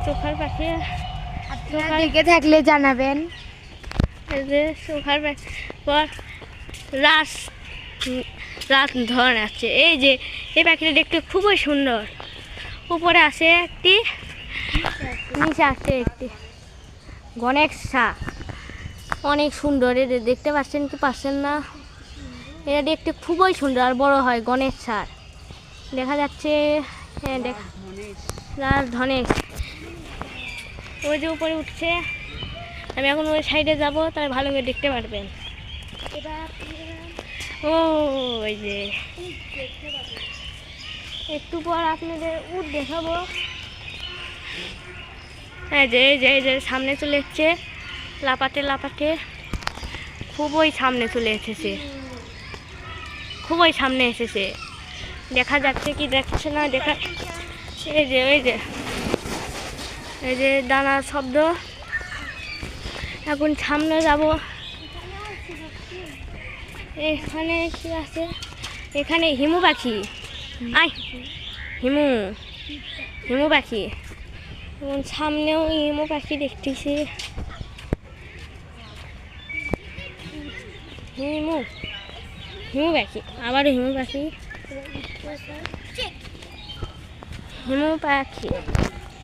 চোখার পাখি দেখে থাকলে জানাবেন। এই যে চোখার পাখি পর রাত ধরন আছে। এই যে এই পাখিটা দেখতে খুবই সুন্দর। উপরে আছে একটি, নিচে আছে একটি গণেশ শাক, অনেক সুন্দর। এদের দেখতে পাচ্ছেন কি পাচ্ছেন না, এটা দেখতে খুবই সুন্দর আর বড় হয়। গণেশ শাক দেখা যাচ্ছে, হ্যাঁ দেখা ধনেশ ওই যে উপরে উঠছে। আমি এখন ওই সাইডে যাব, তাহলে ভালো করে দেখতে পারবেন। ও ওই যে একটু পর আপনাদের উট দেখাবো। এই যে এই যে সামনে চলে এসছে, লাপাতে লাপাতে খুবই সামনে চলে এসেছে, খুবই সামনে এসেছে। দেখা যাচ্ছে কি দেখছে না দেখা, এই যে এই যে দানার শব্দ। এখন সামনে যাব। এখানে কি আছে, এখানে হিমু পাখি, আই হিমু পাখি। এখন সামনেও হিমু পাখি দেখতেছি। হিমু পাখি, আবারও হিমু পাখি।